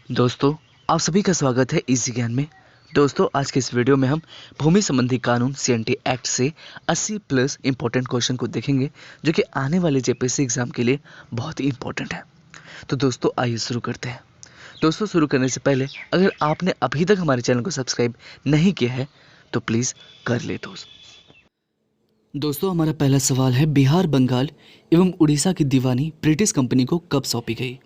दोस्तों, आप सभी का स्वागत है इजी ज्ञान में। दोस्तों, आज के इस वीडियो में हम भूमि संबंधी कानून सीएनटी एक्ट से 80 प्लस इंपॉर्टेंट क्वेश्चन को देखेंगे, जो कि आने वाले जेपीएससी एग्जाम के लिए बहुत ही इंपॉर्टेंट है। तो दोस्तों, आइए शुरू करते हैं। दोस्तों, शुरू करने से पहले अगर आपने अभी तक हमारे चैनल को सब्सक्राइब नहीं किया है तो प्लीज़ कर ले दोस्तों, हमारा पहला सवाल है, बिहार, बंगाल एवं उड़ीसा की दीवानी ब्रिटिश कंपनी को कब सौंपी गई?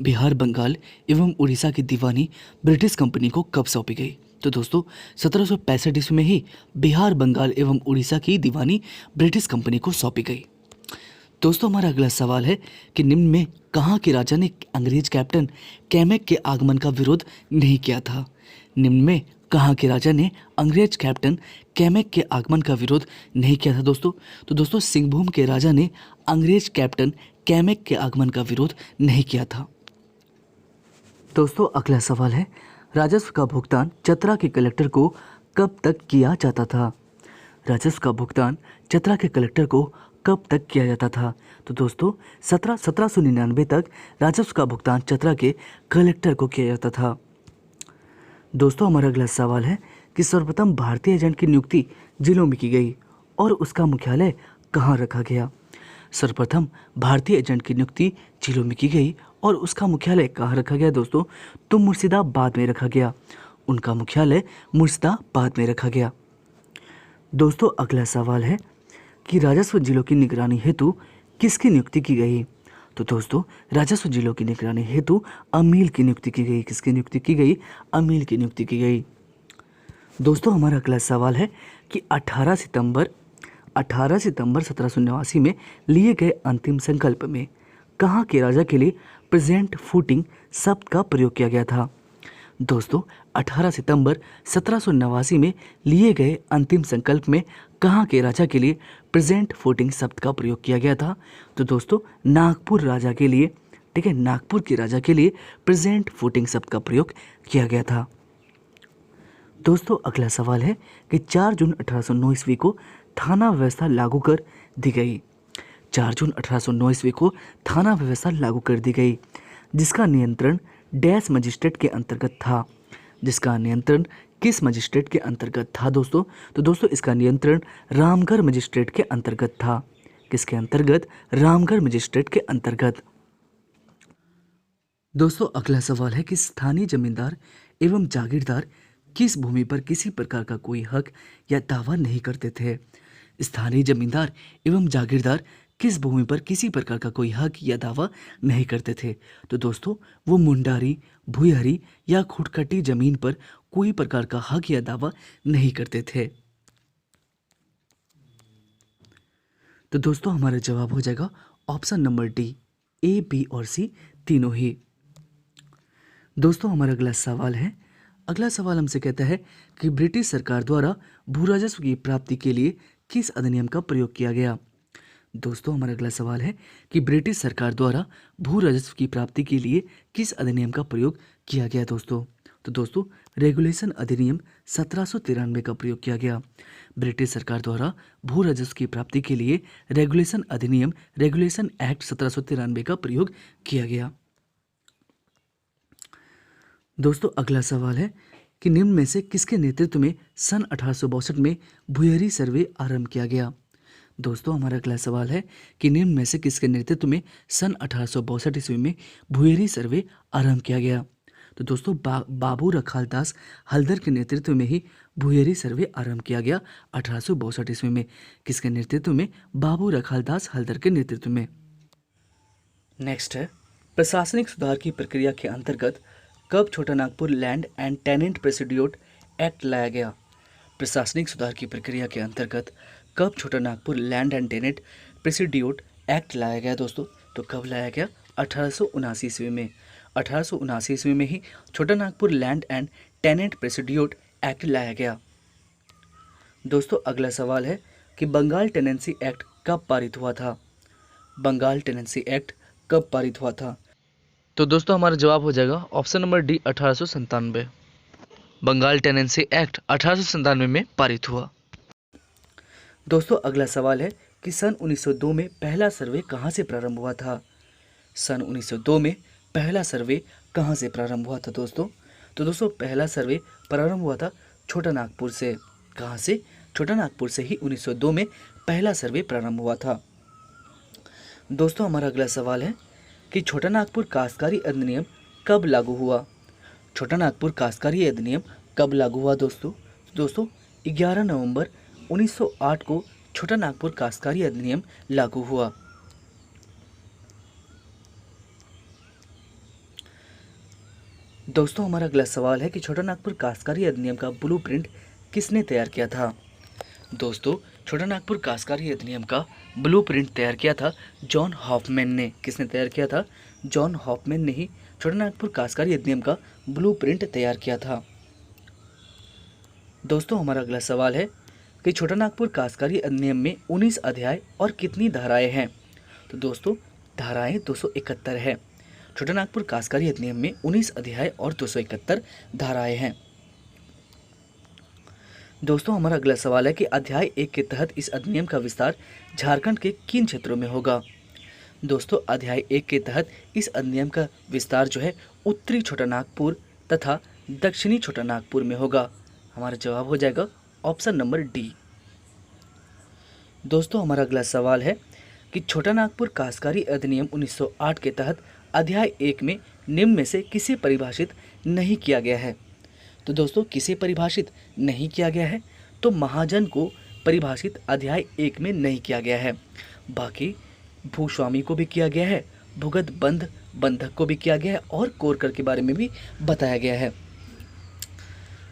बिहार, बंगाल एवं उड़ीसा की दीवानी ब्रिटिश कंपनी को कब सौंपी गई? तो दोस्तों, 1765 ईस्वी में ही बिहार, बंगाल एवं उड़ीसा की दीवानी ब्रिटिश कंपनी को सौंपी गई। दोस्तों, हमारा अगला सवाल है कि निम्न में कहाँ के राजा ने अंग्रेज कैप्टन कैमेक के आगमन का विरोध नहीं किया था? निम्न में कहाँ के राजा ने अंग्रेज कैप्टन कैमेक के आगमन का विरोध नहीं किया था दोस्तों? तो दोस्तों, सिंहभूम के राजा ने अंग्रेज कैप्टन कैमेक के आगमन का विरोध नहीं किया था। दोस्तों, अगला सवाल है, राजस्व का भुगतान चतरा के कलेक्टर को कब तक किया जाता था? राजस्व का भुगतान चतरा के कलेक्टर को कब तक किया जाता था? तो दोस्तों, 1799 तक राजस्व का भुगतान चतरा के कलेक्टर को किया जाता था। दोस्तों, हमारा अगला सवाल है कि सर्वप्रथम भारतीय एजेंट की नियुक्ति जिलों में की गई और उसका मुख्यालय कहाँ रखा गया? सर्वप्रथम भारतीय एजेंट की नियुक्ति जिलों में की गई और उसका मुख्यालय कहाँ रखा गया दोस्तों? तो मुर्शिदाबाद में रखा गया। उनका मुख्यालय मुर्शिदाबाद में रखा गया। दोस्तों, अगला सवाल है कि राजस्व जिलों की निगरानी हेतु किसकी नियुक्ति की गई? तो दोस्तों, राजस्व जिलों की निगरानी हेतु अमील की नियुक्ति की गई। किसकी नियुक्ति की गई? अमील की नियुक्ति की गई। दोस्तों, हमारा अगला सवाल है कि 18 सितंबर 1789 में लिए गए अंतिम संकल्प में कहाँ के राजा के लिए प्रेजेंट फूटिंग शब्द का प्रयोग किया गया था? दोस्तों, 18 सितंबर 1789 में लिए गए अंतिम संकल्प में कहाँ के राजा के लिए प्रेजेंट फूटिंग शब्द का प्रयोग किया गया था? तो दोस्तों, नागपुर राजा के लिए, ठीक है, नागपुर के राजा के लिए प्रेजेंट फूटिंग शब्द का प्रयोग किया गया था। दोस्तों, अगला सवाल है कि 4 जून 1809 ईस्वी को थाना व्यवस्था लागू कर दी गई। 4 जून 1809 ईस्वी को थाना व्यवस्था लागू कर दी गई, जिसका नियंत्रण डैश मजिस्ट्रेट के अंतर्गत था। जिसका नियंत्रण किस मजिस्ट्रेट के अंतर्गत था दोस्तों? तो दोस्तों, इसका नियंत्रण रामगढ़ मजिस्ट्रेट के अंतर्गत था। किसके अंतर्गत? रामगढ़ मजिस्ट्रेट के अंतर्गत। दोस्तों, अगला सवाल है कि स्थानीय जमींदार एवं जागीरदार किस भूमि पर किसी प्रकार का कोई हक या दावा नहीं करते थे? स्थानीय जमींदार एवं जागीरदार किस भूमि पर किसी प्रकार का कोई हक या दावा नहीं करते थे? तो दोस्तों, वो मुंडारी, भुईहरी या खुटखटी जमीन पर कोई प्रकार का हक या दावा नहीं करते थे। तो दोस्तों, हमारा जवाब हो जाएगा ऑप्शन नंबर डी, ए, बी और सी तीनों ही। दोस्तों, हमारा अगला सवाल हमसे कहता है कि ब्रिटिश सरकार द्वारा भू राजस्व की प्राप्ति के लिए किस अधिनियम का प्रयोग किया गया? दोस्तों, हमारा अगला सवाल है कि ब्रिटिश सरकार द्वारा भू राजस्व की प्राप्ति के लिए किस अधिनियम का प्रयोग किया गया दोस्तों? तो दोस्तों, रेगुलेशन अधिनियम 1793 का प्रयोग किया गया। ब्रिटिश सरकार द्वारा भू राजस्व की प्राप्ति के लिए रेगुलेशन अधिनियम, रेगुलेशन एक्ट 1793 का प्रयोग किया गया। दोस्तों, अगला सवाल है कि निम्न में से किसके नेतृत्व में सन 1862 में भुईहरी सर्वे आरंभ किया गया? दोस्तों, हमारा अगला सवाल है कि निम्न में से किसके नेतृत्व में सन 1862 ईस्वी में भुईहरी सर्वे आरंभ किया गया? तो दोस्तों, बाबू रखालदास हल्दर के नेतृत्व में ही भुईहरी सर्वे आरंभ किया गया 1862 ईस्वी में। किसके नेतृत्व में? बाबू रखालदास हल्दर के नेतृत्व में। नेक्स्ट है, प्रशासनिक सुधार की प्रक्रिया के अंतर्गत कब Chota Nagpur land and tenant प्रेसिड्यूट एक्ट लाया गया? प्रशासनिक सुधार की प्रक्रिया के अंतर्गत कब Chota Nagpur land and tenant प्रेसिड्यूट एक्ट लाया गया दोस्तों? तो कब लाया गया? 1879 ईस्वी में। 1879 ईस्वी में ही Chota Nagpur land and tenant प्रेसिड्यूट एक्ट लाया गया। दोस्तों, अगला सवाल है कि बंगाल टेनेंसी एक्ट कब पारित हुआ था? बंगाल टेनेंसी एक्ट कब पारित हुआ था? तो दोस्तों, हमारा जवाब हो जाएगा option number D, 1897। Bengal tenancy act 1897 में पारित हुआ। दोस्तों, अगला सवाल है कि सन 1902 में पहला सर्वे कहाँ से प्रारंभ हुआ था? सन 1902 में पहला सर्वे कहाँ से प्रारंभ हुआ था दोस्तों? तो दोस्तों पहला सर्वे प्रारंभ हुआ था छोटा नागपुर से। कहाँ से? छोटा नागपुर से ही 1902 में पहला सर्वे प्रारंभ हुआ था। दोस्तों हमारा अगला सवाल है कि छोटा नागपुर काश्तकारी अधिनियम कब लागू हुआ? छोटा नागपुर काश्तकारी अधिनियम कब लागू हुआ दोस्तों? दोस्तों 11 नवंबर 1908 को छोटा नागपुर काश्तकारी अधिनियम लागू हुआ। दोस्तों हमारा अगला सवाल है कि छोटा नागपुर काश्तकारी अधिनियम का ब्लूप्रिंट किसने तैयार किया था? दोस्तों छोटा नागपुर काश्तकारी अधिनियम का ब्लूप्रिंट तैयार किया था जॉन हॉफमैन ने। किसने तैयार किया था? जॉन हॉफमैन ने ही छोटा नागपुर काश्तकारी अधिनियम का ब्लूप्रिंट तैयार किया था। दोस्तों हमारा अगला सवाल है कि छोटा नागपुर काश्तकारी अधिनियम में 19 अध्याय और कितनी धाराएं हैं? तो दोस्तों धाराएं 271 है। छोटा नागपुर काश्तकारी अधिनियम में 19 अध्याय और 271 धाराएं हैं। दोस्तों हमारा अगला सवाल है कि अध्याय 1 के तहत इस अधिनियम का विस्तार झारखंड के किन क्षेत्रों में होगा? दोस्तों अध्याय 1 के तहत इस अधिनियम का विस्तार जो है उत्तरी छोटा नागपुर तथा दक्षिणी छोटा नागपुर में होगा। हमारा जवाब हो जाएगा ऑप्शन नंबर डी। दोस्तों हमारा अगला सवाल है कि छोटा नागपुर काश्तकारी अधिनियम 1908 के तहत अध्याय 1 में निम्न में से किसे परिभाषित नहीं किया गया है? तो दोस्तों किसे परिभाषित नहीं किया गया है? तो महाजन को परिभाषित अध्याय 1 में नहीं किया गया है। बाकी भूस्वामी को भी किया गया है, भुगत बंध बंधक को भी किया गया है और कोरकर के बारे में भी बताया गया है।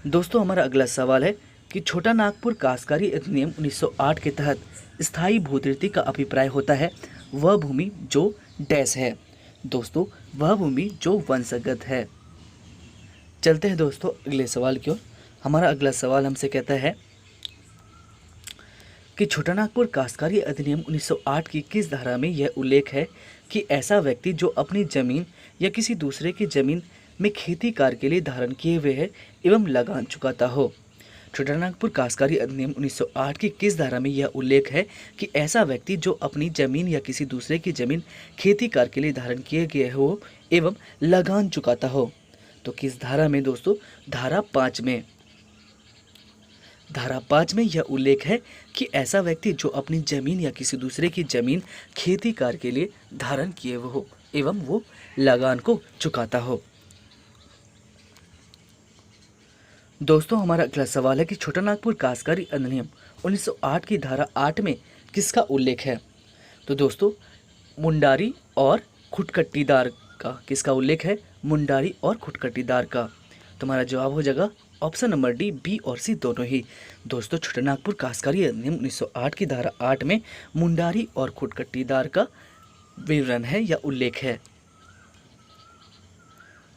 दोस्तों हमारा अगला सवाल है कि छोटा नागपुर काश्तकारी अधिनियम 1908 के तहत स्थायी भूतृति का अभिप्राय होता है वह भूमि जो डैश है। दोस्तों वह भूमि जो वंशगत है। चलते हैं दोस्तों अगले सवाल की ओर। हमारा अगला सवाल हमसे कहता है कि छोटा नागपुर काश्तकारी अधिनियम 1908 की किस धारा में यह उल्लेख है कि ऐसा व्यक्ति जो अपनी जमीन या किसी दूसरे की जमीन में खेती कार्य के लिए धारण किए हुए है एवं लगान चुकाता हो? छोटा नागपुर काश्तकारी अधिनियम 1908 की किस धारा में यह उल्लेख है कि ऐसा व्यक्ति जो अपनी जमीन या किसी दूसरे की जमीन खेती कार्य के लिए धारण किए गए हो एवं लगान चुकाता हो? तो किस धारा में दोस्तों? धारा 5 में। धारा 5 में यह उल्लेख है कि ऐसा व्यक्ति जो अपनी जमीन या किसी दूसरे की जमीन खेती कार्य के लिए धारण किए हुए हो एवं वो लगान को चुकाता हो। दोस्तों हमारा अगला सवाल है कि छोटा नागपुर काश्तकारी अधिनियम 1908 की धारा 8 में किसका उल्लेख है? तो दोस्तों मुंडारी और खुटकट्टीदार का किसका उल्लेख है? मुंडारी और खुटकट्टीदार का। तुम्हारा जवाब हो जाएगा ऑप्शन नंबर डी, बी और सी दोनों ही। दोस्तों छोटा नागपुर काश्तकारी अधिनियम 1908 की धारा 8 में मुंडारी और खुटकट्टीदार का विवरण है या उल्लेख है।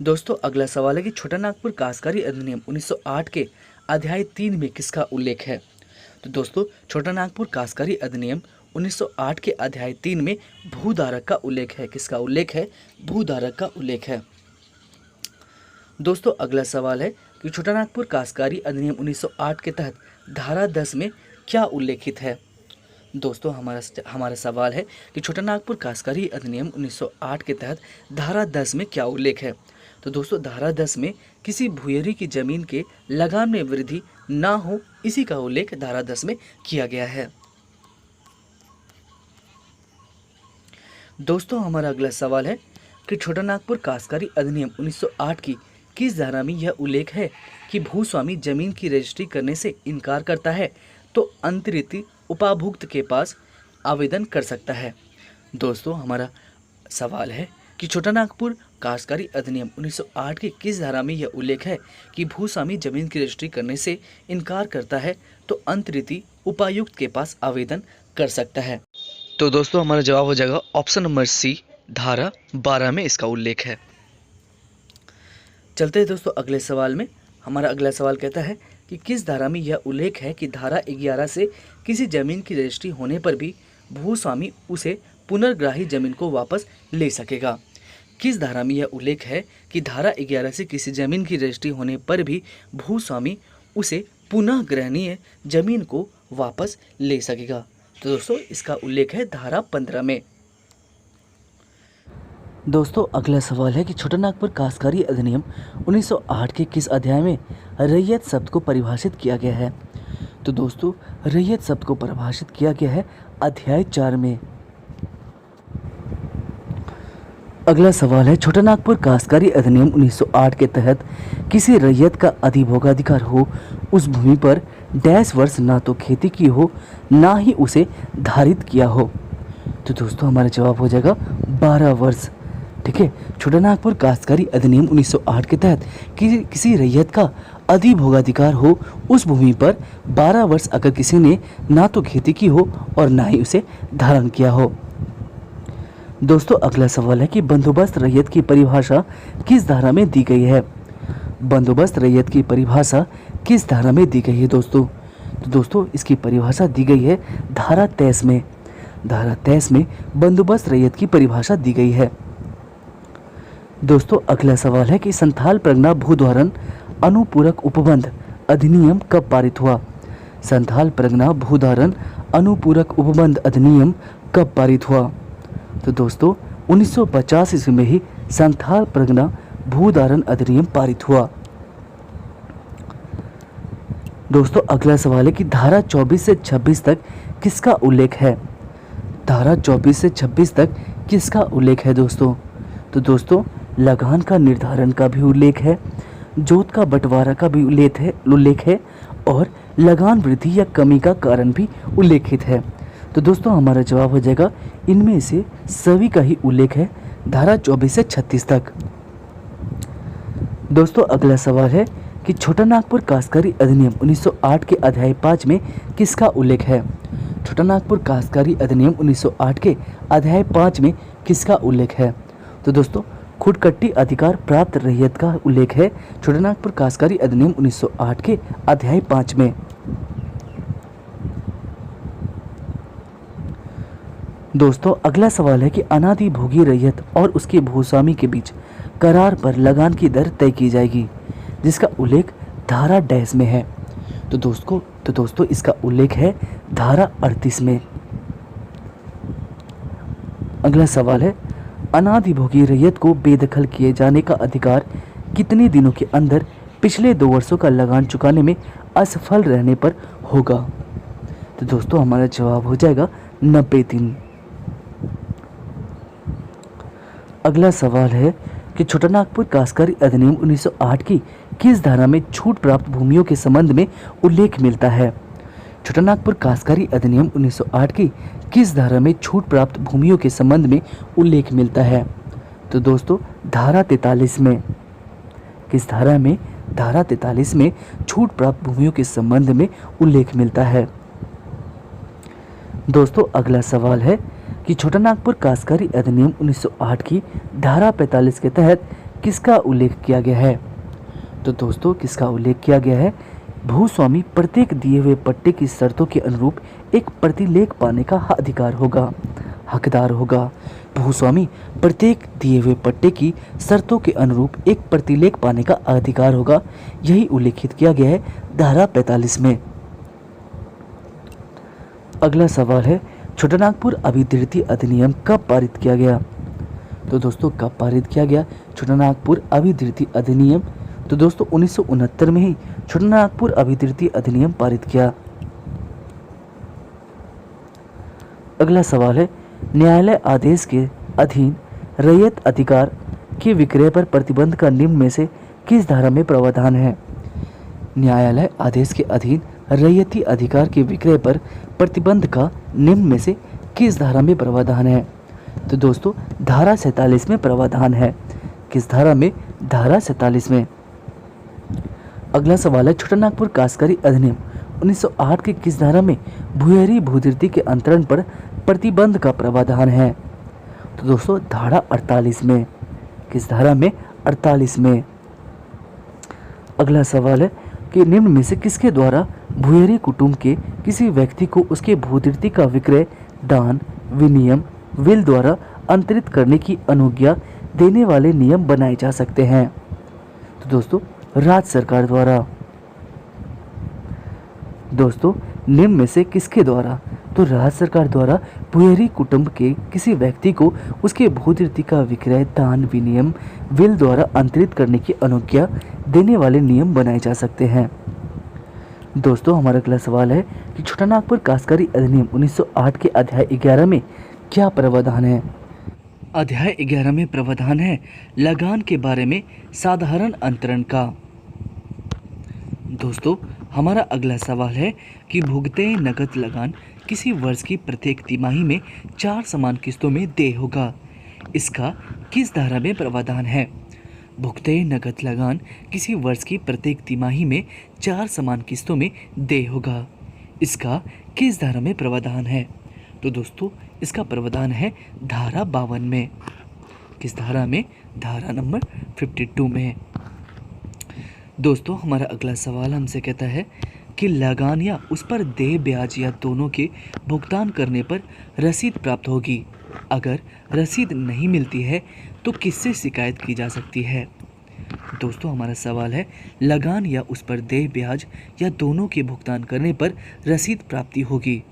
दोस्तों अगला सवाल है कि छोटा नागपुर काश्तकारी अधिनियम 1908 के अध्याय 3 में किसका उल्लेख है? तो दोस्तों छोटा नागपुर काश्तकारी अधिनियम 1908 के अध्याय 3 में भूधारक का उल्लेख है। किसका उल्लेख है? भूधारक का उल्लेख है। दोस्तों अगला सवाल है कि छोटा नागपुर काश्तकारी अधिनियम 1908 के तहत धारा 10 में क्या उल्लेखित है? दोस्तों हमारा सवाल है कि छोटा नागपुर काश्तकारी अधिनियम 1908 के तहत धारा 10 में क्या उल्लेख है? तो दोस्तों धारा 10 में किसी भूयरी की जमीन के लगान में वृद्धि ना हो इसी का उल्लेख धारा 10 में किया गया है। दोस्तों हमारा अगला सवाल है कि छोटा नागपुर काश्तकारी अधिनियम 1908 की किस धारा में यह उल्लेख है कि भूस्वामी जमीन की रजिस्ट्री करने से इनकार करता है तो अंतरित उपाभुक्त के पास आवेदन कर सकता है? दोस्तों हमारा सवाल है कि छोटा नागपुर काश्तकारी अधिनियम 1908 की किस धारा में यह उल्लेख है कि भूस्वामी जमीन की रजिस्ट्री करने से इनकार करता है तो अंतरित उपायुक्त के पास आवेदन कर सकता है? तो दोस्तों हमारा जवाब हो जाएगा ऑप्शन नंबर सी, धारा 12 में इसका उल्लेख है। चलते हैं दोस्तों अगले सवाल में। हमारा अगला सवाल कहता है कि किस धारा में यह उल्लेख है कि धारा 11 से किसी जमीन की रजिस्ट्री होने पर भी भूस्वामी उसे पुनर्ग्राही जमीन को वापस ले सकेगा? किस धारा में यह उल्लेख है कि धारा 11 से किसी जमीन की रजिस्ट्री होने पर भी भूस्वामी उसे पुनः ग्रहणीय जमीन को वापस ले सकेगा? तो दोस्तों इसका उल्लेख है धारा 15 में। दोस्तों अगला सवाल है कि छोटानागपुर काश्तकारी अधिनियम 1908 के किस अध्याय में रैयत शब्द को परिभाषित किया गया है? तो दोस्तों रैयत शब्द को परिभाषित किया गया है अध्याय 4 में। अगला सवाल है छोटानागपुर काश्तकारी अधिनियम 1908 के तहत किसी रैयत का अधिभोगाधिकार हो उस भूमि पर डैश वर्ष ना तो खेती की हो ना ही उसे धारित किया हो। तो दोस्तों हमारा जवाब हो जाएगा 12 वर्ष। ठीक है, छोटानागपुर काश्तकारी अधिनियम 1908 के तहत किसी रैयत का अधिभोगाधिकार हो उस भूमि पर 12 वर्ष अगर किसी ने ना तो खेती की हो और ना ही उसे धारण किया हो। दोस्तों अगला सवाल है कि बंदोबस्त रैयत की परिभाषा किस धारा में दी गई है? बंदोबस्त रैयत की परिभाषा किस धारा में दी गई है दोस्तों? तो दोस्तों इसकी परिभाषा दी गई है धारा 23 में। धारा 23 में बंदोबस्त रैयत की परिभाषा दी गई है। दोस्तों अगला सवाल है कि संथाल परगना भूधारण अनुपूरक उपबंध अधिनियम कब पारित हुआ? संथाल परगना भूधारण अनुपूरक उपबंध अधिनियम कब पारित हुआ? तो दोस्तों 1950 ईस्वी में ही संथाल परगना भूधारण अधिनियम पारित हुआ। दोस्तों अगला सवाल है कि धारा 24 से 26 तक किसका उल्लेख है? धारा 24 से 26 तक किसका उल्लेख है दोस्तों? तो दोस्तों लगान का निर्धारण का भी उल्लेख है, जोत का बंटवारा का भी उल्लेख है और लगान वृद्धि या कमी का कारण भी उल्लेखित है। तो दोस्तों हमारा जवाब हो जाएगा इनमें से सभी का ही उल्लेख है धारा 24 से 36 तक। दोस्तों अगला सवाल है कि छोटानागपुर काश्तकारी अधिनियम 1908 के अध्याय 5 में किसका उल्लेख है? छोटानागपुर काश्तकारी अधिनियम 1908 के अध्याय 5 में किसका उल्लेख है? तो दोस्तों खुदकट्टी अधिकार प्राप्त रैयत का उल्लेख है छोटानागपुर काश्तकारी अधिनियम 1908 के अध्याय 5 में। दोस्तों अगला सवाल है कि अनाधिभोगी रैयत और उसके भूस्वामी के बीच करार पर लगान की दर तय की जाएगी जिसका उल्लेख धारा डैश में है। तो दोस्तों इसका उल्लेख है धारा 38 में। अगला सवाल है अनाधिभोगी रैयत को बेदखल किए जाने का अधिकार कितने दिनों के अंदर पिछले 2 वर्षों का लगान चुकाने में असफल रहने पर होगा? तो दोस्तों हमारा जवाब हो जाएगा 90 दिन। अगला सवाल है कि छोटानागपुर काश्तकारी अधिनियम 1908 की किस धारा में छूट प्राप्त भूमियों के संबंध में उल्लेख मिलता है? छोटानागपुर काश्तकारी अधिनियम 1908 की किस धारा में छूट प्राप्त भूमियों के संबंध में उल्लेख मिलता है? तो दोस्तों धारा 43 में। किस धारा में? धारा 43 में छूट प्राप्त भूमियों के संबंध में उल्लेख मिलता है। दोस्तों अगला सवाल है कि छोटानागपुर काश्तकारी अधिनियम 1908 की धारा 45 के तहत किसका उल्लेख किया गया है? तो दोस्तों किसका उल्लेख किया गया है? भूस्वामी प्रत्येक दिए हुए पट्टे की शर्तों के अनुरूप एक प्रतिलेख पाने का हकदार होगा। भूस्वामी प्रत्येक दिए हुए पट्टे की शर्तों के अनुरूप एक प्रतिलेख पाने का अधिकार होगा। यही उल्लेखित किया गया है धारा 45 में। अगला सवाल है छोटानागपुर अभिवृद्धि अधिनियम कब पारित किया गया? तो दोस्तों कब पारित किया गया छोटानागपुर अभिवृद्धि अधिनियम? तो दोस्तों 1969 में ही छोटानागपुर अभिवृद्धि अधिनियम पारित किया। अगला सवाल है न्यायालय आदेश के अधीन रैयत अधिकार के विक्रय पर प्रतिबंध का निम्न में से किस धारा में प्रावधान है? न्यायालय आदेश के अधीन रैयती अधिकार के विक्रय पर प्रतिबंध का निम्न में से किस धारा में प्रावधान है? तो दोस्तों धारा 47 में प्रावधान है। किस धारा में? धारा 47 में। अगला सवाल है छोटानागपुर काश्तकारी अधिनियम 1908 के किस धारा में भूयरी भूधृति के अंतरण पर प्रतिबंध का प्रावधान है? तो दोस्तों धारा 48 में। किस धारा में? 48 में। अगला सवाल है कि निम्न में से किसके द्वारा भूयरी कुटुंब के किसी व्यक्ति को उसके भूधृति का विक्रय दान विनियम विल द्वारा अंतरित करने की अनुज्ञा देने वाले नियम बनाए जा सकते हैं? तो दोस्तों राज्य सरकार द्वारा। दोस्तों निम्न में से किसके द्वारा? तो राज्य सरकार द्वारा पुएरी कुटुंब के किसी व्यक्ति को उसके भूधृति का विक्रय, दान, विनिमय, विल द्वारा अंतरित करने की अनुज्ञा देने वाले नियम बनाए जा सकते हैं। दोस्तों हमारा अगला सवाल है कि छोटानागपुर काश्तकारी अधिनियम 1908 के अध्याय 11 में क्या प्रावधान है? अध्याय 11 में प्रावधान है लगान के बारे में साधारण अंतरण का। दोस्तों हमारा अगला सवाल है कि भुगतान नकद लगान किसी वर्ष की प्रत्येक तिमाही में 4 समान किस्तों में देय होगा। इसका किस धारा में प्रावधान है? भुगतान नकद लगान किसी वर्ष की प्रत्येक तिमाही में 4 समान किस्तों में देय होगा। इसका किस धारा में प्रावधान है? तो दोस्तों इसका प्रावधान है धारा 52 में। किस धारा में? धारा नंबर 52 में। दोस्तों हमारा अगला सवाल हमसे कहता है कि लगान या उस पर देय ब्याज या दोनों के भुगतान करने पर रसीद प्राप्त होगी। अगर रसीद नहीं मिलती है तो किससे शिकायत की जा सकती है? दोस्तों हमारा सवाल है लगान या उस पर देय ब्याज या दोनों के भुगतान करने पर रसीद प्राप्ति होगी।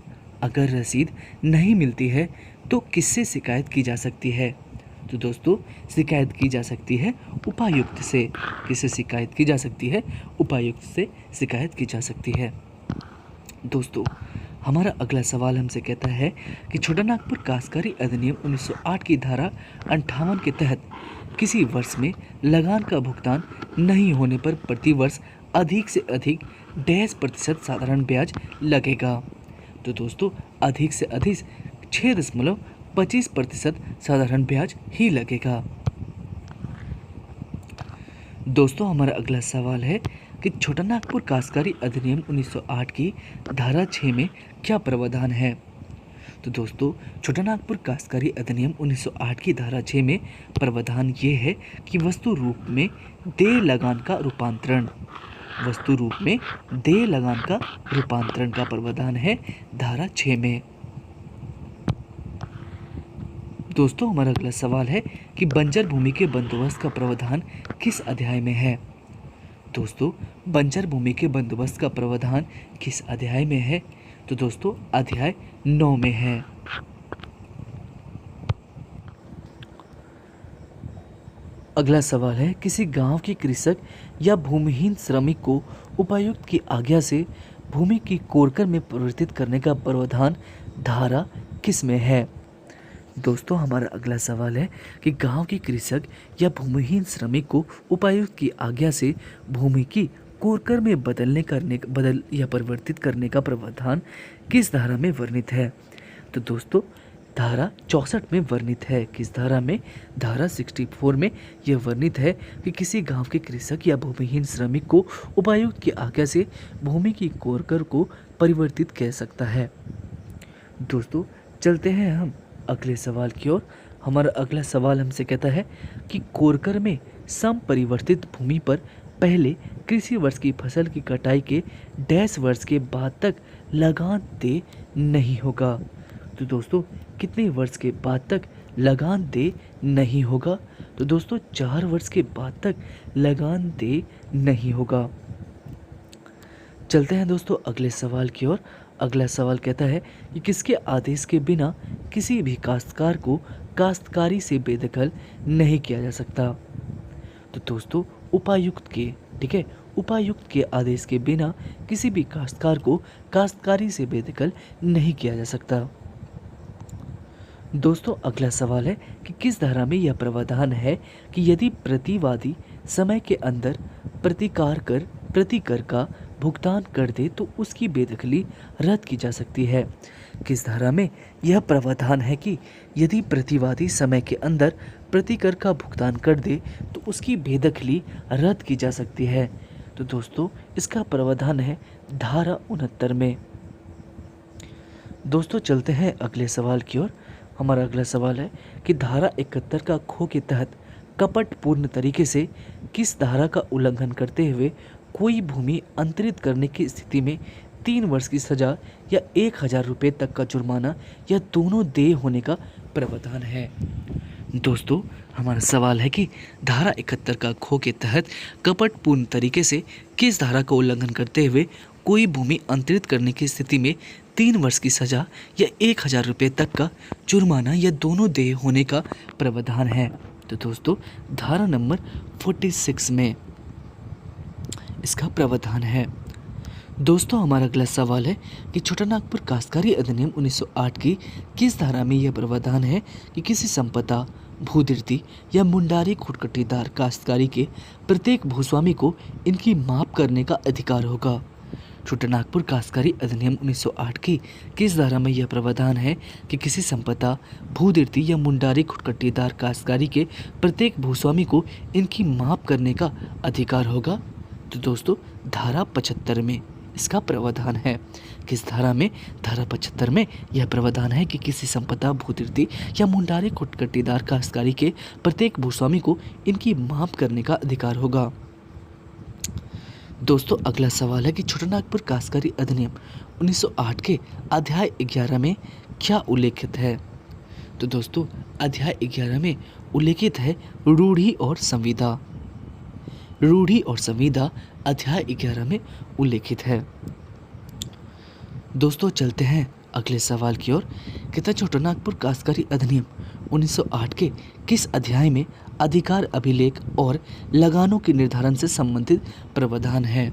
अगर रसीद नहीं मिलती है तो किससे शिकायत की जा सकती है? तो दोस्तों शिकायत की जा सकती है उपायुक्त से। किससे शिकायत की जा सकती है? उपायुक्त से शिकायत की जा सकती है। दोस्तों हमारा अगला सवाल हमसे कहता है कि छोटानागपुर काश्तकारी अधिनियम 1908 की धारा 58 के तहत किसी वर्ष में लगान का भुगतान नहीं होने पर प्रतिवर्ष अधिक से अधिक 10% साधारण ब्याज लगेगा। तो दोस्तों अधिक से अधिक 6.25% साधारण ब्याज ही लगेगा। दोस्तों हमारा अगला सवाल है कि छोटानागपुर काश्तकारी अधिनियम 1908 की धारा 6 में क्या प्रावधान है? तो दोस्तों छोटानागपुर काश्तकारी अधिनियम 1908 की धारा 6 में प्रावधान ये है कि वस्तु रूप में देय लगान का रूपांतरण का प्रावधान है धारा 6 में। दोस्तों हमारा अगला सवाल है कि बंजर भूमि के बंदोबस्त का प्रावधान किस अध्याय में है? दोस्तों बंजर भूमि के बंदोबस्त का प्रावधान किस अध्याय में है? तो दोस्तों अध्याय 9 में है। अगला सवाल है किसी गांव के कृषक या भूमिहीन श्रमिक को उपायुक्त की आज्ञा से भूमि की कोरकर में परिवर्तित करने का प्रावधान धारा किस में है? दोस्तों हमारा अगला सवाल है कि गांव के कृषक या भूमिहीन श्रमिक को उपायुक्त की आज्ञा से भूमि की कोरकर में बदल या परिवर्तित करने का प्रावधान किस धारा में वर्णित है? तो दोस्तों धारा 64 में वर्णित है। किस धारा में? धारा 64 में यह वर्णित है कि किसी गांव के कृषक या भूमिहीन श्रमिक को उपायुक्त की आज्ञा से भूमि की कोरकर को परिवर्तित कर सकता है। दोस्तों चलते हैं हम अगले सवाल की ओर। हमारा अगला सवाल हमसे कहता है कि कोरकर में समपरिवर्तित भूमि पर पहले कृषि वर्ष की फसल की कटाई के 10 वर्ष के बाद तक लगान देय नहीं होगा। तो दोस्तों कितने वर्ष के बाद तक लगान देय नहीं होगा? तो दोस्तों 4 वर्ष के बाद तक लगान देय नहीं होगा। चलते हैं दोस्तों अगले सवाल की ओर। अगला सवाल कहता है कि किसके आदेश के बिना किसी भी काश्तकार को काश्तकारी से बेदखल नहीं किया जा सकता? तो दोस्तों उपायुक्त के, ठीक है, उपायुक्त के आदेश के बिना किसी भी काश्तकार को काश्तकारी से बेदखल नहीं किया जा सकता। दोस्तों अगला सवाल है कि किस धारा में यह प्रावधान है कि यदि प्रतिवादी समय के अंदर प्रतिकर का भुगतान कर दे तो उसकी बेदखली रद्द की जा सकती है। किस धारा में यह प्रावधान है कि यदि प्रतिवादी समय के अंदर प्रतिकर का भुगतान कर दे तो उसकी बेदखली रद्द की जा सकती है? तो दोस्तों इसका प्रावधान है धारा 69 में। दोस्तों चलते हैं अगले सवाल की ओर। हमारा अगला सवाल है कि धारा 71 का खो के तहत कपटपूर्ण तरीके से किस धारा का उल्लंघन करते हुए कोई भूमि अंतरित करने की स्थिति में 3 वर्ष की सजा या 1000 रुपये तक का जुर्माना या दोनों देय होने का प्रावधान है? दोस्तों हमारा सवाल है कि धारा 71 का खो के तहत कपटपूर्ण तरीके से किस धारा का उल्लंघन करते हुए कोई भूमि अंतरित करने की स्थिति में 3 वर्ष की सजा या 1,000 रुपये तक का जुर्माना या दोनों देय होने का प्रावधान है। तो दोस्तों धारा नंबर 46 में इसका प्रावधान है। दोस्तों हमारा अगला सवाल है कि छोटा नागपुर काश्तकारी अधिनियम 1908 की किस धारा में यह प्रावधान है कि किसी संपदा, भूदिर्ती या मुंडारी खुटकटीदार काश्तकारी के प्रत्येक भूस्वामी को इनकी माप करने का अधिकार होगा। छोटा नागपुर काश्तकारी अधिनियम 1908 की किस धारा में यह प्रावधान है कि किसी संपदा, भूदिर्ती या मुंडारी खुटकटीदार काश्तकारी के प्रत्येक भूस्वामी को इनकी माप करने का अधिकार होगा। तो दोस्तों धारा 75 में इसका प्रावधान है। किस धारा में? धारा 75 में यह प्रावधान है कि किसी संपदा, भूदिर्ती या मुंडारी खुटकटीदार काश्तकारी के प्रत्येक भूस्वामी को इनकी माप करने का अधिकार होगा। दोस्तों अगला सवाल है कि छोटा नागपुर काश्तकारी अधिनियम 1908 के अध्याय 11 में क्या उल्लेखित है? तो दोस्तों अध्याय 11 में उल्लेखित है रूढ़ी और संविदा। रूढ़ी और संविदा अध्याय 11 में उल्लेखित है। दोस्तों चलते हैं अगले सवाल की ओर। कहता छोटा नागपुर काश्तकारी अधिनियम 1908 के किस अध्याय में अधिकार, अभिलेख और लगानों के निर्धारण से संबंधित प्रावधान है?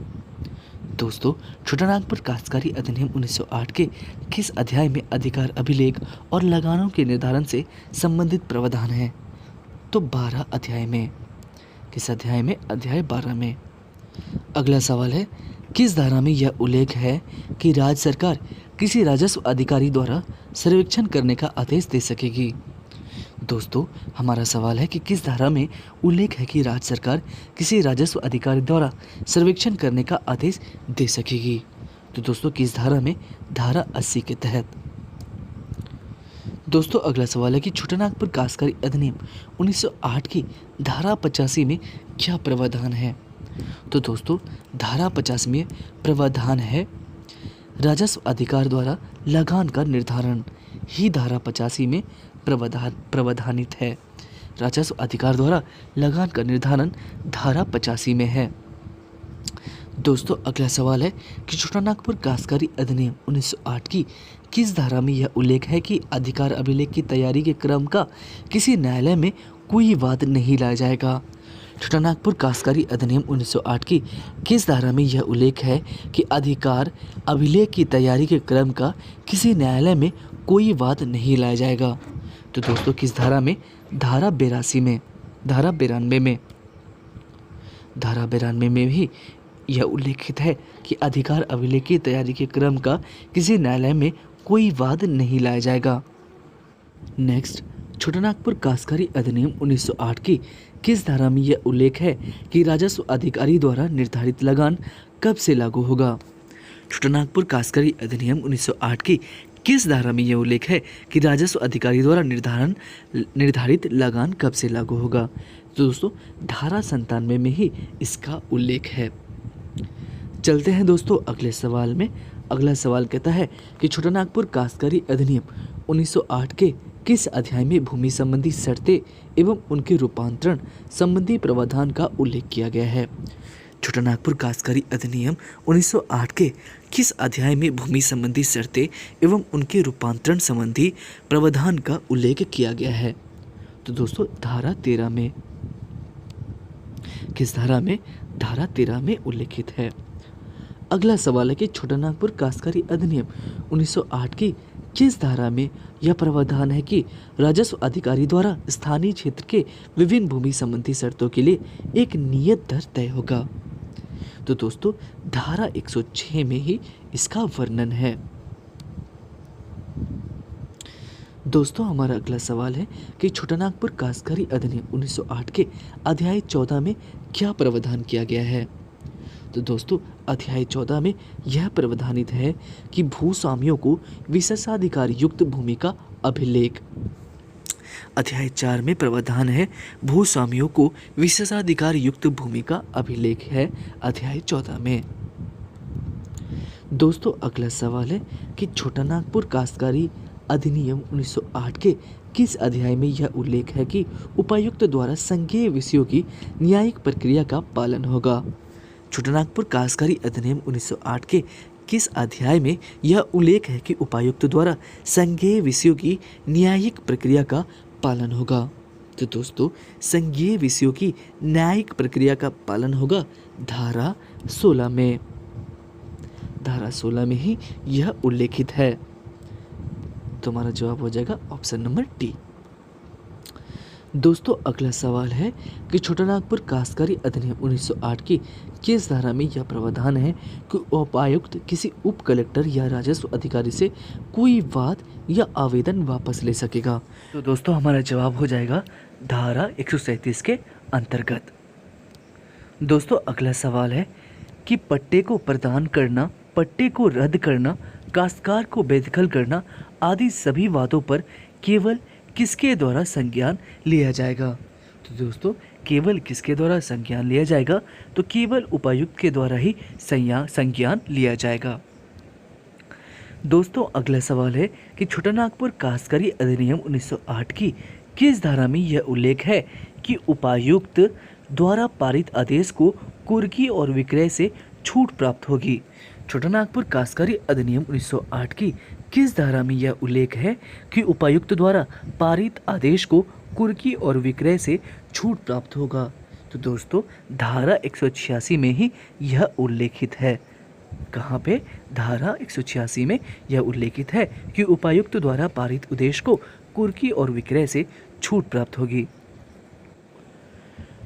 दोस्तों छोटा नागपुर काश्तकारी अधिनियम 1908 के किस अध्याय में अधिकार, अभिलेख और लगानों के निर्धारण से संबंधित प्रावधान है? तो 12 अध्याय में। किस अध्याय में? अध्याय 12 में। अगला सवाल है किस धारा में यह उल्लेख है कि राज्य सरकार किसी राजस्व अधिकारी द्वारा सर्वेक्षण करने का आदेश दे सकेगी? दोस्तों हमारा सवाल है कि किस धारा में उल्लेख है कि राज्य सरकार किसी राजस्व अधिकारी द्वारा सर्वेक्षण करने का आदेश दे सकेगी? तो दोस्तों किस धारा में? धारा 80 के तहत। दोस्तों अगला सवाल है कि छोटा नागपुर काश्तकारी अधिनियम 1908 की धारा 85 में क्या प्रावधान है? तो दोस्तों धारा 50 में प्रावधान है राजस्व अधिकार द्वारा लगान का निर्धारण ही धारा 85 में प्रावधानित है। राजस्व अधिकार द्वारा लगान का निर्धारण धारा 85 में है। दोस्तों अगला सवाल है कि छोटा नागपुर काश्तकारी अधिनियम 1908 की किस धारा में यह उल्लेख है कि अधिकार अभिलेख की तैयारी के क्रम का किसी न्यायालय में कोई वाद नहीं लाया जाएगा? छोटा नागपुर काश्तकारी अधिनियम 1908 की किस धारा में यह उल्लेख है कि अधिकार अभिलेख की तैयारी के क्रम का किसी न्यायालय में कोई वाद नहीं लाया जाएगा? तो दोस्तों किस धारा में? धारा 82 में। धारा 92 में। धारा 92 में भी यह उल्लेखित है कि अधिकार अभिलेख की तैयारी के क्रम का किसी न्यायालय में कोई वाद नहीं लाया जाएगा। नेक्स्ट छोटा नागपुर काश्तकारी अधिनियम 1908 की किस धारा में यह उल्लेख है कि राजस्व अधिकारी द्वारा निर्धारित लगान कब से लागू होगा? छोटा नागपुर काश्तकारी अधिनियम 1908 की किस धारा में यह उल्लेख है कि राजस्व अधिकारी द्वारा निर्धारित लगान कब से लागू होगा? तो दोस्तों धारा 97 में ही इसका उल्लेख है। चलते हैं दोस्तों अगले सवाल में। अगला सवाल कहता है कि छोटा नागपुर काश्तकारी अधिनियम 1908 के किस अध्याय में भूमि संबंधी शर्तें एवं उनके रूपांतरण संबंधी प्रावधान का उल्लेख किया गया है? छोटा नागपुर काश्तकारी अधिनियम 1908 के किस अध्याय में भूमि संबंधी शर्तें एवं उनके रूपांतरण संबंधी प्रावधान का उल्लेख किया गया है? तो दोस्तों धारा 13 में। किस धारा में? धारा 13 में उल्लेखित है। अगला सवाल है कि छोटा नागपुर काश्तकारी अधिनियम 1908 की किस धारा में यह प्रावधान है कि राजस्व अधिकारी द्वारा स्थानीय क्षेत्र के विभिन्न भूमि संबंधी शर्तों के लिए एक नियत दर तय होगा? तो दोस्तों धारा 106 में ही इसका वर्णन है। दोस्तों हमारा अगला सवाल है कि छोटा नागपुर काश्तकारी अधिनियम 1908 के अध्याय 14 में क्या प्रावधान किया गया है? तो दोस्तों अध्याय 14 में यह प्रावधानित है कि भूस्वामियों को विशेषाधिकार युक्त भूमि का अभिलेख। अध्याय 4 में प्रावधान है भूस्वामियों को विशेषाधिकार युक्त भूमि का अभिलेख है अध्याय 14 में। दोस्तों अगला सवाल है कि छोटा नागपुर काश्तकारी अधिनियम 1908 के किस अध्याय में यह उल्लेख है कि उपायुक्त द्वारा संज्ञेय विषयों की न्यायिक प्रक्रिया का पालन होगा? छोटानागपुर काश्तकारी अधिनियम 1908 के किस अध्याय में यह उल्लेख है कि उपायुक्त द्वारा संज्ञेय विषयों की न्यायिक प्रक्रिया का पालन होगा? तो दोस्तों, संज्ञेय विषयों की न्यायिक प्रक्रिया का पालन होगा धारा 16 में। धारा 16 में ही यह उल्लेखित है। तुम्हारा जवाब हो जाएगा ऑप्शन नंबर डी। दोस्तों, अगला सवाल है कि छोटानागपुर काश्तकारी अधिनियम 1908 की किस धारा में यह प्रावधान है कि उपायुक्त किसी उप कलेक्टर या राजस्व अधिकारी से कोई वाद या आवेदन वापस ले सकेगा? तो दोस्तों, हमारा जवाब हो जाएगा धारा 137 के अंतर्गत। दोस्तों, अगला सवाल है कि पट्टे को प्रदान करना, पट्टे को रद्द करना, काश्तकार को बेदखल करना आदि सभी वादों पर केवल किसके द्वारा संज्ञान लिया जाएगा? तो दोस्तों, केवल किसके द्वारा संज्ञान लिया जाएगा? तो केवल उपायुक्त के द्वारा ही संज्ञान लिया जाएगा। दोस्तों, अगला सवाल है कि छोटानागपुर काश्तकारी अधिनियम 1908 की किस धारा में यह उल्लेख है कि उपायुक्त द्वारा पारित आदेश को कुर्की और विक्रय से छूट प्राप्त होगी? छोटानागपुर काश्तकारी अधिनियम 1908 की किस धारा में यह उल्लेख है कि उपायुक्त द्वारा पारित आदेश को कुर्की और विक्रय से छूट प्राप्त होगा? तो दोस्तों, धारा 186 में ही यह उल्लेखित है। कहाँ पे? धारा 186 में यह उल्लेखित है कि उपायुक्त द्वारा पारित आदेश को कुर्की और विक्रय से छूट प्राप्त होगी।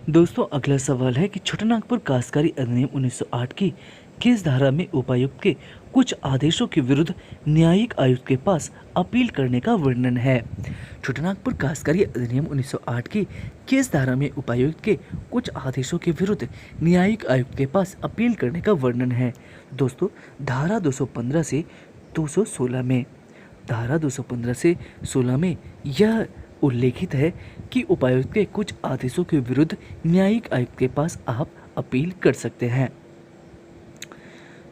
दोस्तों, अगला सवाल है कि छोटानागपुर काश्तकारी अधिनियम 1908 की किस धारा में उपायुक्त के कुछ आदेशों के विरुद्ध न्यायिक आयुक्त के पास अपील करने का वर्णन है? छोटानागपुर काश्तकारी अधिनियम 1908 की किस धारा में उपायुक्त के कुछ आदेशों के विरुद्ध न्यायिक आयुक्त के पास अपील करने का वर्णन है? दोस्तों, धारा 215 से 216 में। धारा 215 से 16 में यह उल्लेखित है कि उपायुक्त के कुछ आदेशों के विरुद्ध न्यायिक आयुक्त के पास आप अपील कर सकते हैं।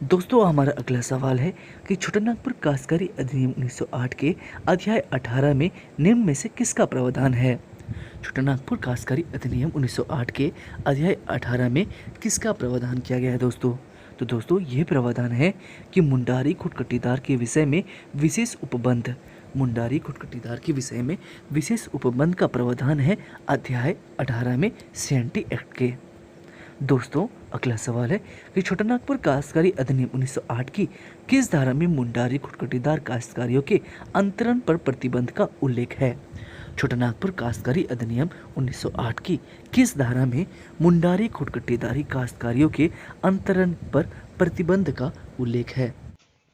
दोस्तों, हमारा अगला सवाल है कि छोटानागपुर काश्तकारी अधिनियम 1908 के अध्याय 18 में निम्न में से किसका प्रावधान है? छोटानागपुर काश्तकारी अधिनियम 1908 के अध्याय 18 में किसका प्रावधान किया गया है दोस्तों? तो दोस्तों, ये प्रावधान है कि मुंडारी खुटखटीदार के विषय में विशेष उपबंध, मुंडारी खुटखटीदार के विषय में विशेष उपबंध का प्रावधान है अध्याय 18 में सीएनटी एक्ट के। दोस्तों, अगला सवाल है कि छोटानागपुर काश्तकारी अधिनियम 1908 की किस धारा में मुंडारी खुटखटीदार काश्तकारियों के अंतरण पर प्रतिबंध का उल्लेख है? छोटानागपुर काश्तकारी अधिनियम 1908 की किस धारा में मुंडारी खुटखटीदारी काश्तकारियों के अंतरण पर प्रतिबंध का उल्लेख है?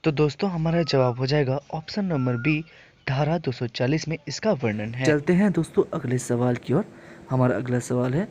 तो दोस्तों, हमारा जवाब हो जाएगा ऑप्शन नंबर बी, धारा 240 में इसका वर्णन है। चलते हैं दोस्तों अगले सवाल की ओर। हमारा अगला सवाल है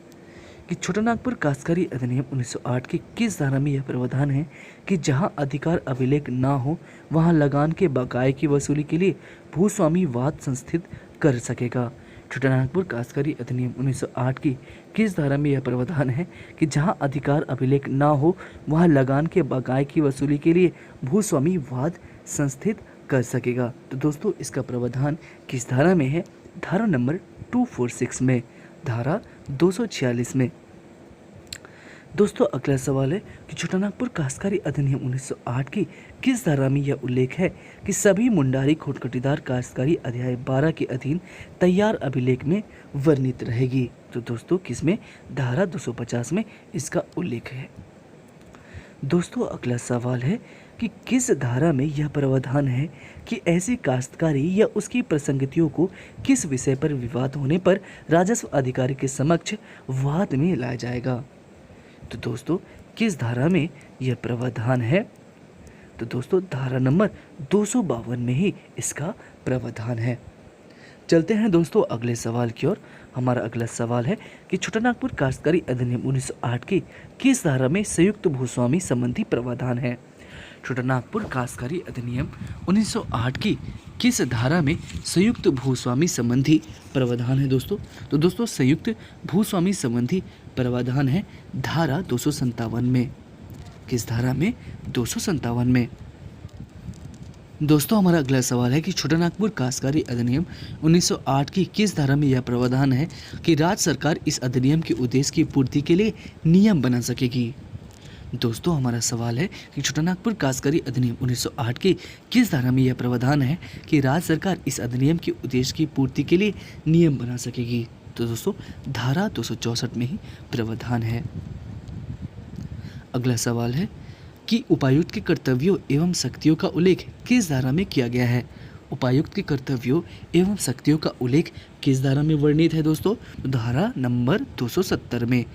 कि छोटानागपुर काश्तकारी अधिनियम 1908 की किस धारा में यह प्रावधान है कि जहां अधिकार अभिलेख ना हो वहां लगान के बकाये की वसूली के लिए भूस्वामी वाद संस्थित कर सकेगा? छोटानागपुर काश्तकारी अधिनियम 1908 की किस धारा में यह प्रावधान है कि जहां अधिकार अभिलेख ना हो वहां लगान के बकाये की वसूली के लिए भूस्वामी वाद संस्थित कर सकेगा? तो दोस्तों, इसका प्रावधान किस धारा में है? धारा नंबर 246 में, धारा 246 में। दोस्तों, अगला सवाल है कि छोटानागपुर काश्तकारी अधिनियम 1908 की किस धारा में यह उल्लेख है कि सभी मुंडारी खुटखटीदार काश्तकारी अध्याय 12 के अधीन तैयार अभिलेख में वर्णित रहेगी? तो दोस्तों, किसमें? धारा 250 में इसका उल्लेख है। दोस्तों, अगला सवाल है कि किस धारा में यह प्रावधान है कि ऐसी काश्तकारी या उसकी प्रसंगतियों को किस विषय पर विवाद होने पर राजस्व अधिकारी के समक्ष वाद में लाया जाएगा? तो दोस्तों, किस धारा में यह प्रावधान है? तो दोस्तों, धारा नंबर 252 में ही इसका प्रावधान है। चलते हैं दोस्तों अगले सवाल की ओर। हमारा अगला सवाल है कि छोटानागपुर काश्तकारी अधिनियम 1908 की किस धारा में संयुक्त भूस्वामी संबंधी प्रावधान है? छोटानागपुर काश्तकारी अधिनियम 1908 की किस धारा में संयुक्त भूस्वामी संबंधी प्रावधान है दोस्तों? तो दोस्तों, संयुक्त भूस्वामी संबंधी प्रावधान है धारा 257 में। किस धारा में? 257 में। दोस्तों, हमारा अगला सवाल है कि छोटानागपुर काश्तकारी अधिनियम 1908 की किस धारा में यह प्रावधान है कि राज्य सरकार इस अधिनियम के उद्देश्य की पूर्ति के लिए नियम बना सकेगी? दोस्तों हमारा सवाल है कि छोटानागपुर काश्तकारी अधिनियम 1908 की किस धारा में यह प्रावधान है कि राज्य सरकार इस अधिनियम के उद्देश्य की पूर्ति के लिए नियम बना सकेगी। तो दोस्तों धारा 264 में ही प्रावधान है। अगला सवाल है कि उपायुक्त के कर्तव्यों एवं शक्तियों का उल्लेख किस धारा में किया गया है। उपायुक्त के कर्तव्यों एवं शक्तियों का उल्लेख किस धारा में वर्णित है दोस्तों? धारा नंबर 270 में।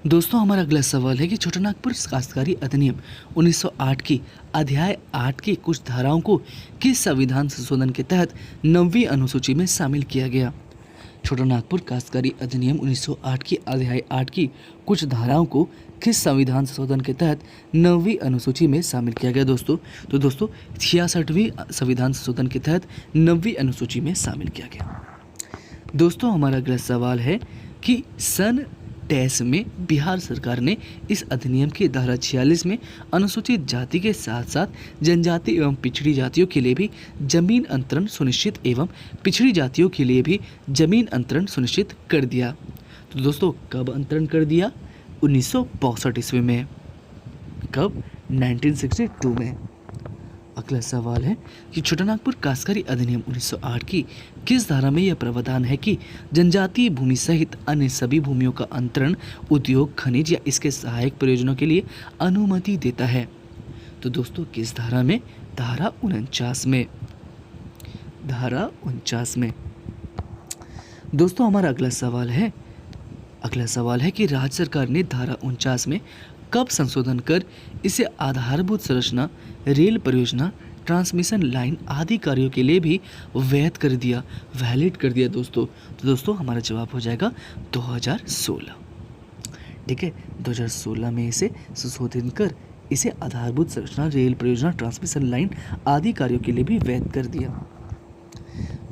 दोस्तों हमारा अगला सवाल है कि छोटानागपुर काश्तकारी अधिनियम 1908 की अध्याय 8 की कुछ धाराओं को किस संविधान संशोधन के तहत 9वीं अनुसूची में शामिल किया गया। छोटानागपुर काश्तकारी अधिनियम 1908 की अध्याय 8 की कुछ धाराओं को किस संविधान संशोधन के तहत 9वीं अनुसूची में शामिल किया गया दोस्तों? तो दोस्तों 66वीं संविधान संशोधन के तहत 9वीं अनुसूची में शामिल किया गया। दोस्तों हमारा अगला सवाल है कि सन 1923 में बिहार सरकार ने इस अधिनियम की धारा 46 में अनुसूचित जाति के साथ साथ जनजाति एवं पिछड़ी जातियों के लिए भी जमीन अंतरण सुनिश्चित एवं पिछड़ी जातियों के लिए भी जमीन अंतरण सुनिश्चित कर दिया। तो दोस्तों कब अंतरण कर दिया? 1962 ईस्वी में। कब? 1962 में। अगला सवाल है कि छोटानागपुर काश्तकारी अधिनियम 1908 की किस धारा में यह प्रावधान है कि जनजातीय भूमि सहित अन्य सभी भूमियों का अंतरण उद्योग, खनिज या इसके सहायक प्रयोजनों के लिए अनुमति देता है। तो दोस्तों किस धारा में? धारा 49 में। धारा 49 में। दोस्तों हमारा अगला सवाल है कि राज्य सरकार ने धारा 49 में कब संशोधन कर इसे आधारभूत संरचना, रेल परियोजना, ट्रांसमिशन लाइन आदि कार्यों के लिए भी वैलिड कर दिया दोस्तों? तो दोस्तों हमारा जवाब हो जाएगा 2016। ठीक है, 2016 में इसे संशोधित कर इसे आधारभूत संरचना, रेल परियोजना, ट्रांसमिशन लाइन आदि कार्यों के लिए भी वैध कर दिया।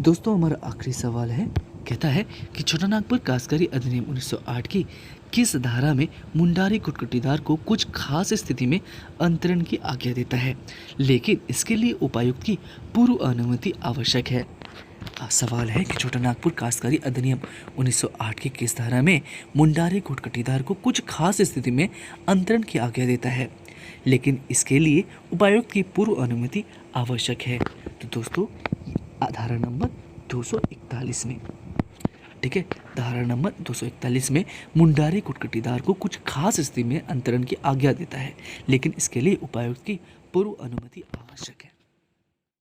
दोस्तों हमारा आखिरी सवाल है, कहता है कि छोटानागपुर काश्तकारी अधिनियम 1908 की किस धारा में मुंडारी कुटकुटीदार को कुछ खास स्थिति में अंतरण की आज्ञा देता है, लेकिन इसके लिए उपायुक्त की पूर्व अनुमति आवश्यक है। सवाल है कि छोटानागपुर काश्तकारी अधिनियम 1908 की किस धारा में मुंडारी कुटकुटीदार को कुछ खास स्थिति में अंतरण की आज्ञा देता है, लेकिन इसके लिए उपायुक्त की पूर्व अनुमति आवश्यक है। तो दोस्तों धारा नंबर 241 में। ठीक है, धारा नंबर 241 में मुंडारी कुटकुटीदार को कुछ खास स्थिति में अंतरण की आज्ञा देता है, लेकिन इसके लिए उपायुक्त की पूर्व अनुमति आवश्यक है।